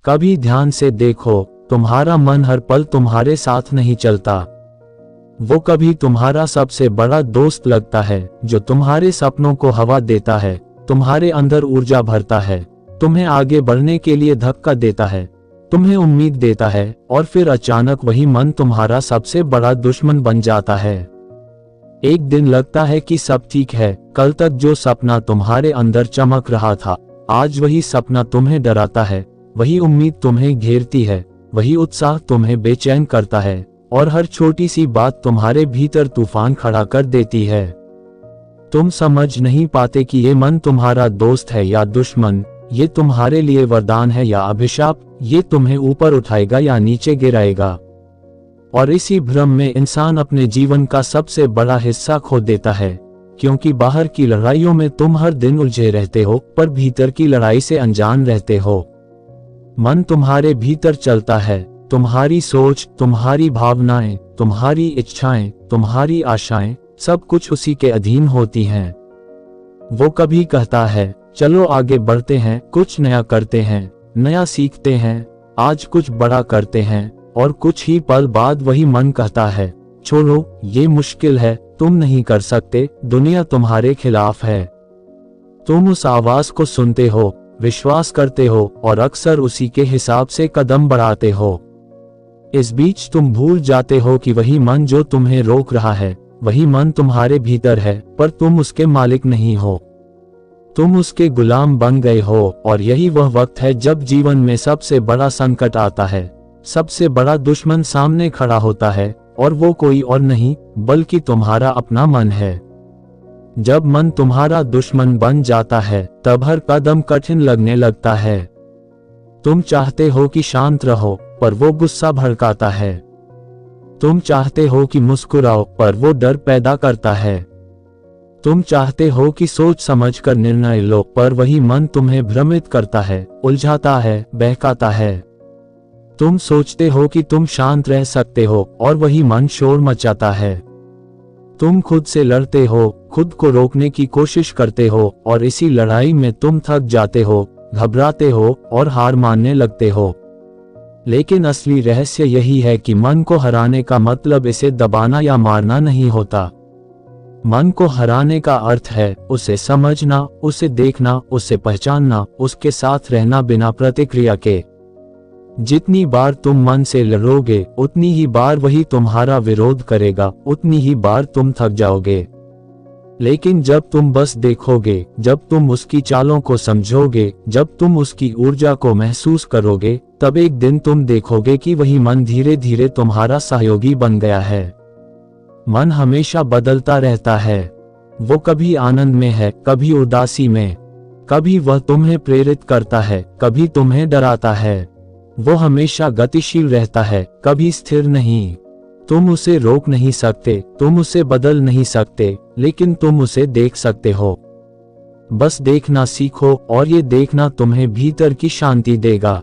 कभी ध्यान से देखो, तुम्हारा मन हर पल तुम्हारे साथ नहीं चलता। वो कभी तुम्हारा सबसे बड़ा दोस्त लगता है, जो तुम्हारे सपनों को हवा देता है, तुम्हारे अंदर ऊर्जा भरता है, तुम्हें आगे बढ़ने के लिए धक्का देता है, तुम्हें उम्मीद देता है, और फिर अचानक वही मन तुम्हारा सबसे बड़ा दुश्मन बन जाता है। एक दिन लगता है कि सब ठीक है, कल तक जो सपना तुम्हारे अंदर चमक रहा था, आज वही सपना तुम्हें डराता है, वही उम्मीद तुम्हें घेरती है, वही उत्साह तुम्हें बेचैन करता है, और हर छोटी सी बात तुम्हारे भीतर तूफान खड़ा कर देती है। तुम समझ नहीं पाते कि ये मन तुम्हारा दोस्त है या दुश्मन, ये तुम्हारे लिए वरदान है या अभिशाप, ये तुम्हें ऊपर उठाएगा या नीचे गिराएगा। और इसी भ्रम में इंसान अपने जीवन का सबसे बड़ा हिस्सा खो देता है, क्योंकि बाहर की लड़ाइयों में तुम हर दिन उलझे रहते हो, पर भीतर की लड़ाई से अनजान रहते हो। मन तुम्हारे भीतर चलता है, तुम्हारी सोच, तुम्हारी भावनाएं, तुम्हारी इच्छाएं, तुम्हारी आशाएं, सब कुछ उसी के अधीन होती हैं। वो कभी कहता है, चलो आगे बढ़ते हैं, कुछ नया करते हैं, नया सीखते हैं, आज कुछ बड़ा करते हैं, और कुछ ही पल बाद वही मन कहता है, छोड़ो, ये मुश्किल है, तुम नहीं कर सकते, दुनिया तुम्हारे खिलाफ है। तुम उस आवाज को सुनते हो, विश्वास करते हो, और अक्सर उसी के हिसाब से कदम बढ़ाते हो। इस बीच तुम भूल जाते हो कि वही मन जो तुम्हें रोक रहा है, वही मन तुम्हारे भीतर है, पर तुम उसके मालिक नहीं हो, तुम उसके गुलाम बन गए हो। और यही वह वक्त है जब जीवन में सबसे बड़ा संकट आता है, सबसे बड़ा दुश्मन सामने खड़ा होता है, और वो कोई और नहीं बल्कि तुम्हारा अपना मन है। जब मन तुम्हारा दुश्मन बन जाता है, तब हर कदम कठिन लगने लगता है। तुम चाहते हो कि शांत रहो, पर वो गुस्सा भड़काता है। तुम चाहते हो कि मुस्कुराओ, पर वो डर पैदा करता है। तुम चाहते हो कि सोच समझकर निर्णय लो, पर वही मन तुम्हें भ्रमित करता है, उलझाता है, बहकाता है। तुम सोचते हो कि तुम शांत रह सकते हो, और वही मन शोर मचाता है। तुम खुद से लड़ते हो, खुद को रोकने की कोशिश करते हो, और इसी लड़ाई में तुम थक जाते हो, घबराते हो, और हार मानने लगते हो। लेकिन असली रहस्य यही है कि मन को हराने का मतलब इसे दबाना या मारना नहीं होता। मन को हराने का अर्थ है उसे समझना, उसे देखना, उसे पहचानना, उसके साथ रहना बिना प्रतिक्रिया के। जितनी बार तुम मन से लड़ोगे, उतनी ही बार वही तुम्हारा विरोध करेगा, उतनी ही बार तुम थक जाओगे। लेकिन जब तुम बस देखोगे, जब तुम उसकी चालों को समझोगे, जब तुम उसकी ऊर्जा को महसूस करोगे, तब एक दिन तुम देखोगे कि वही मन धीरे धीरे तुम्हारा सहयोगी बन गया है। मन हमेशा बदलता रहता है। वो कभी आनंद में है, कभी उदासी में, कभी वह तुम्हें प्रेरित करता है, कभी तुम्हें डराता है। वो हमेशा गतिशील रहता है, कभी स्थिर नहीं। तुम उसे रोक नहीं सकते, तुम उसे बदल नहीं सकते, लेकिन तुम उसे देख सकते हो। बस देखना सीखो, और ये देखना तुम्हें भीतर की शांति देगा।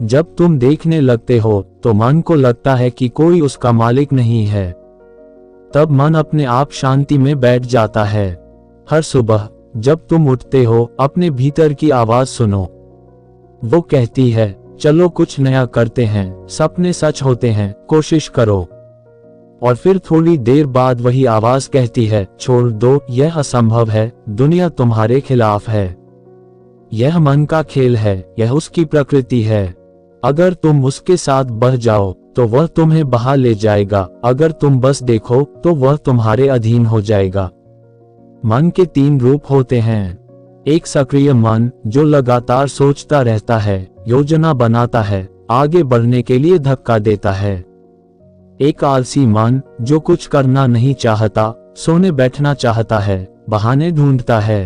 जब तुम देखने लगते हो, तो मन को लगता है कि कोई उसका मालिक नहीं है। तब मन अपने आप शांति में बैठ जाता है। हर सुबह जब तुम उठते हो, अपने भीतर की आवाज सुनो। वो कहती है, चलो कुछ नया करते हैं, सपने सच होते हैं, कोशिश करो। और फिर थोड़ी देर बाद वही आवाज कहती है, छोड़ दो, यह असंभव है, दुनिया तुम्हारे खिलाफ है। यह मन का खेल है, यह उसकी प्रकृति है। अगर तुम उसके साथ बह जाओ, तो वह तुम्हें बहा ले जाएगा, अगर तुम बस देखो, तो वह तुम्हारे अधीन हो जाएगा। मन के 3 रूप होते हैं। एक सक्रिय मन, जो लगातार सोचता रहता है, योजना बनाता है, आगे बढ़ने के लिए धक्का देता है। एक आलसी मन, जो कुछ करना नहीं चाहता, सोने बैठना चाहता है, बहाने ढूंढता है।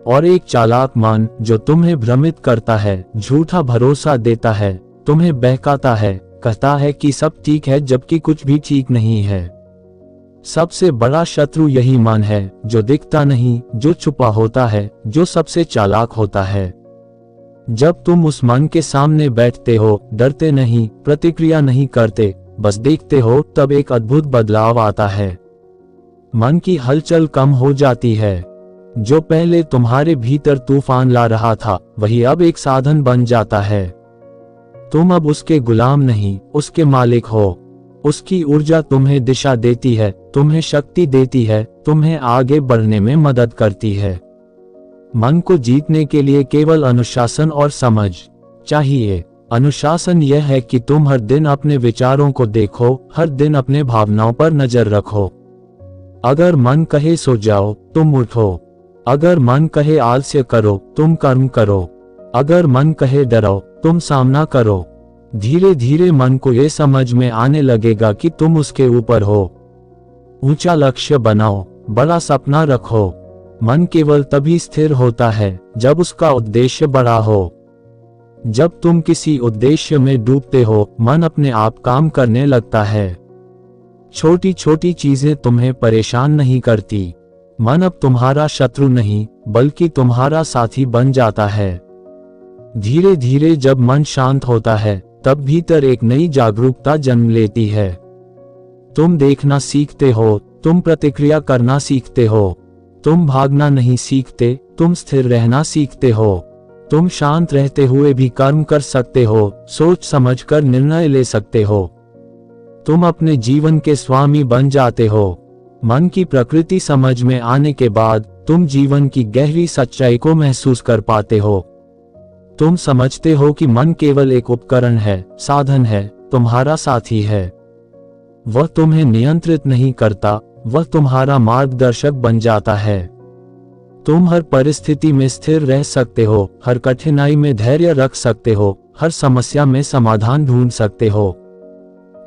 और एक चालाक मन, जो तुम्हें भ्रमित करता है, झूठा भरोसा देता है, तुम्हें बहकाता है, कहता है कि सब ठीक है जबकि कुछ भी ठीक नहीं है। सबसे बड़ा शत्रु यही मन है, जो दिखता नहीं, जो छुपा होता है, जो सबसे चालाक होता है। जब तुम उस मन के सामने बैठते हो, डरते नहीं, प्रतिक्रिया नहीं करते, बस देखते हो, तब एक अद्भुत बदलाव आता है। मन की हलचल कम हो जाती है। जो पहले तुम्हारे भीतर तूफान ला रहा था, वही अब एक साधन बन जाता है। तुम अब उसके गुलाम नहीं, उसके मालिक हो। उसकी ऊर्जा तुम्हें दिशा देती है, तुम्हें शक्ति देती है, तुम्हें आगे बढ़ने में मदद करती है। मन को जीतने के लिए केवल अनुशासन और समझ चाहिए। अनुशासन यह है कि तुम हर दिन अपने विचारों को देखो, हर दिन अपने भावनाओं पर नजर रखो। अगर मन कहे सो जाओ, तुम उठो। अगर मन कहे आलस्य करो, तुम कर्म करो। अगर मन कहे डरो, तुम सामना करो। धीरे धीरे मन को ये समझ में आने लगेगा कि तुम उसके ऊपर हो। ऊंचा लक्ष्य बनाओ, बड़ा सपना रखो। मन केवल तभी स्थिर होता है जब उसका उद्देश्य बड़ा हो। जब तुम किसी उद्देश्य में डूबते हो, मन अपने आप काम करने लगता है। छोटी छोटी चीजें तुम्हें परेशान नहीं करती। मन अब तुम्हारा शत्रु नहीं, बल्कि तुम्हारा साथी बन जाता है। धीरे धीरे जब मन शांत होता है, तब भीतर एक नई जागरूकता जन्म लेती है। तुम देखना सीखते हो, तुम प्रतिक्रिया करना सीखते हो। तुम भागना नहीं सीखते, तुम स्थिर रहना सीखते हो। तुम शांत रहते हुए भी कर्म कर सकते हो, सोच समझकर निर्णय ले सकते हो। तुम अपने जीवन के स्वामी बन जाते हो। मन की प्रकृति समझ में आने के बाद तुम जीवन की गहरी सच्चाई को महसूस कर पाते हो। तुम समझते हो कि मन केवल एक उपकरण है, साधन है, तुम्हारा साथी है। वह तुम्हें नियंत्रित नहीं करता, वह तुम्हारा मार्गदर्शक बन जाता है। तुम हर परिस्थिति में स्थिर रह सकते हो, हर कठिनाई में धैर्य रख सकते हो, हर समस्या में समाधान ढूंढ सकते हो।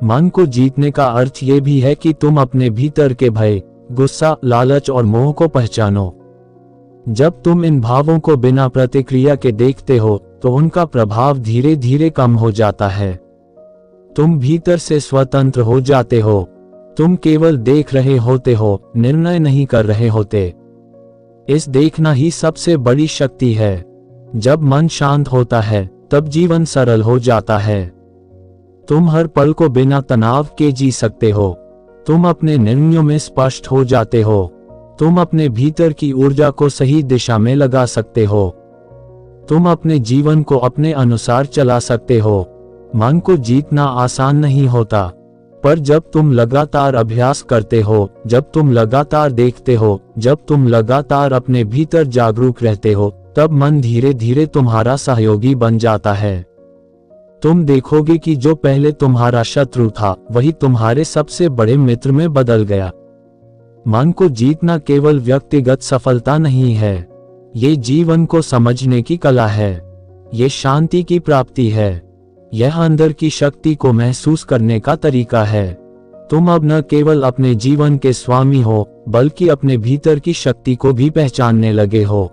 मन को जीतने का अर्थ ये भी है कि तुम अपने भीतर के भय, गुस्सा, लालच और मोह को पहचानो। जब तुम इन भावों को बिना प्रतिक्रिया के देखते हो, तो उनका प्रभाव धीरे धीरे कम हो जाता है। तुम भीतर से स्वतंत्र हो जाते हो। तुम केवल देख रहे होते हो, निर्णय नहीं कर रहे होते। इस देखना ही सबसे बड़ी शक्ति है। जब मन शांत होता है, तब जीवन सरल हो जाता है। तुम हर पल को बिना तनाव के जी सकते हो। तुम अपने निर्णयों में स्पष्ट हो जाते हो। तुम अपने भीतर की ऊर्जा को सही दिशा में लगा सकते हो। तुम अपने जीवन को अपने अनुसार चला सकते हो। मन को जीतना आसान नहीं होता, पर जब तुम लगातार अभ्यास करते हो, जब तुम लगातार देखते हो, जब तुम लगातार अपने भीतर जागरूक रहते हो, तब मन धीरे धीरे तुम्हारा सहयोगी बन जाता है। तुम देखोगे कि जो पहले तुम्हारा शत्रु था, वही तुम्हारे सबसे बड़े मित्र में बदल गया। मन को जीतना केवल व्यक्तिगत सफलता नहीं है, ये जीवन को समझने की कला है। ये शांति की प्राप्ति है। यह अंदर की शक्ति को महसूस करने का तरीका है। तुम अब न केवल अपने जीवन के स्वामी हो, बल्कि अपने भीतर की शक्ति को भी पहचानने लगे हो।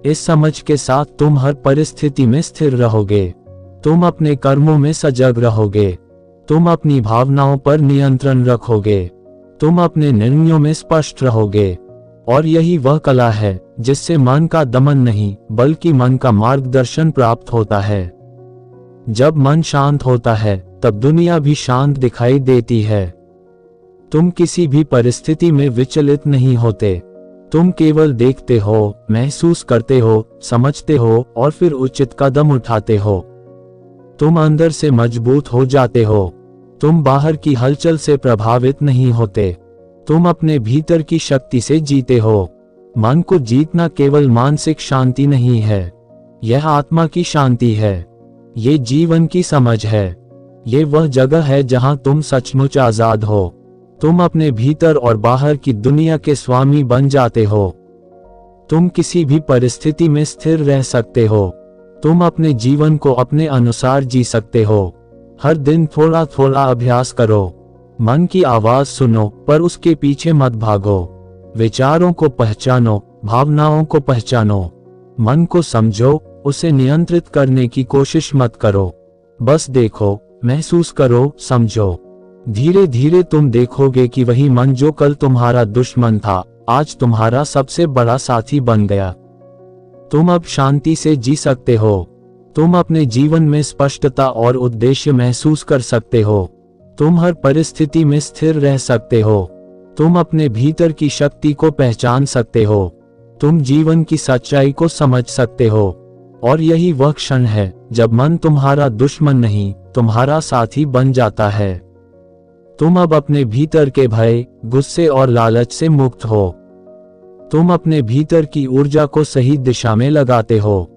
इस समझ के साथ तुम हर परिस्थिति में स्थिर रहोगे। तुम अपने कर्मों में सजग रहोगे। तुम अपनी भावनाओं पर नियंत्रण रखोगे। तुम अपने निर्णयों में स्पष्ट रहोगे। और यही वह कला है जिससे मन का दमन नहीं, बल्कि मन का मार्गदर्शन प्राप्त होता है। जब मन शांत होता है, तब दुनिया भी शांत दिखाई देती है। तुम किसी भी परिस्थिति में विचलित नहीं होते। तुम केवल देखते हो, महसूस करते हो, समझते हो और फिर उचित कदम उठाते हो। तुम अंदर से मजबूत हो जाते हो। तुम बाहर की हलचल से प्रभावित नहीं होते। तुम अपने भीतर की शक्ति से जीते हो। मन को जीतना केवल मानसिक शांति नहीं है, यह आत्मा की शांति है। ये जीवन की समझ है। ये वह जगह है जहां तुम सचमुच आजाद हो। तुम अपने भीतर और बाहर की दुनिया के स्वामी बन जाते हो। तुम किसी भी परिस्थिति में स्थिर रह सकते हो। तुम अपने जीवन को अपने अनुसार जी सकते हो। हर दिन थोड़ा थोड़ा अभ्यास करो। मन की आवाज सुनो, पर उसके पीछे मत भागो। विचारों को पहचानो, भावनाओं को पहचानो। मन को समझो, उसे नियंत्रित करने की कोशिश मत करो। बस देखो, महसूस करो, समझो। धीरे धीरे तुम देखोगे कि वही मन जो कल तुम्हारा दुश्मन था, आज तुम्हारा सबसे बड़ा साथी बन गया। तुम अब शांति से जी सकते हो। तुम अपने जीवन में स्पष्टता और उद्देश्य महसूस कर सकते हो। तुम हर परिस्थिति में स्थिर रह सकते हो। तुम अपने भीतर की शक्ति को पहचान सकते हो। तुम जीवन की सच्चाई को समझ सकते हो। और यही वह क्षण है जब मन तुम्हारा दुश्मन नहीं, तुम्हारा साथी बन जाता है। तुम अब अपने भीतर के भय, गुस्से और लालच से मुक्त हो। तुम अपने भीतर की ऊर्जा को सही दिशा में लगाते हो।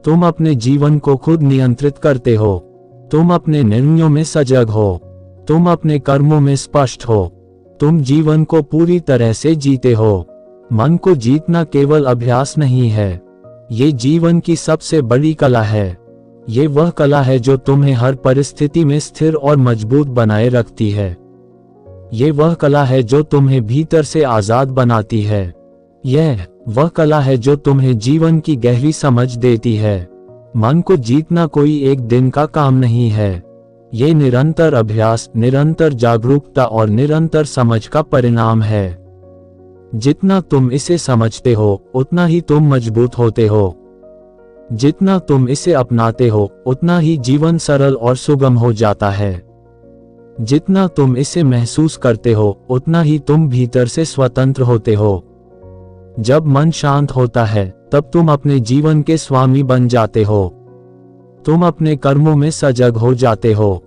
तुम अपने जीवन को खुद नियंत्रित करते हो। तुम अपने निर्णयों में सजग हो। तुम अपने कर्मों में स्पष्ट हो। तुम जीवन को पूरी तरह से जीते हो। मन को जीतना केवल अभ्यास नहीं है, ये जीवन की सबसे बड़ी कला है। ये वह कला है जो तुम्हें हर परिस्थिति में स्थिर और मजबूत बनाए रखती है। ये वह कला है जो तुम्हें भीतर से आजाद बनाती है। यह वह कला है जो तुम्हें जीवन की गहरी समझ देती है। मन को जीतना कोई एक दिन का काम नहीं है। ये निरंतर अभ्यास, निरंतर जागरूकता और निरंतर समझ का परिणाम है। जितना तुम इसे समझते हो, उतना ही तुम मजबूत होते हो। जितना तुम इसे अपनाते हो, उतना ही जीवन सरल और सुगम हो जाता है। जितना तुम इसे महसूस करते हो, उतना ही तुम भीतर से स्वतंत्र होते हो। जब मन शांत होता है, तब तुम अपने जीवन के स्वामी बन जाते हो। तुम अपने कर्मों में सजग हो जाते हो।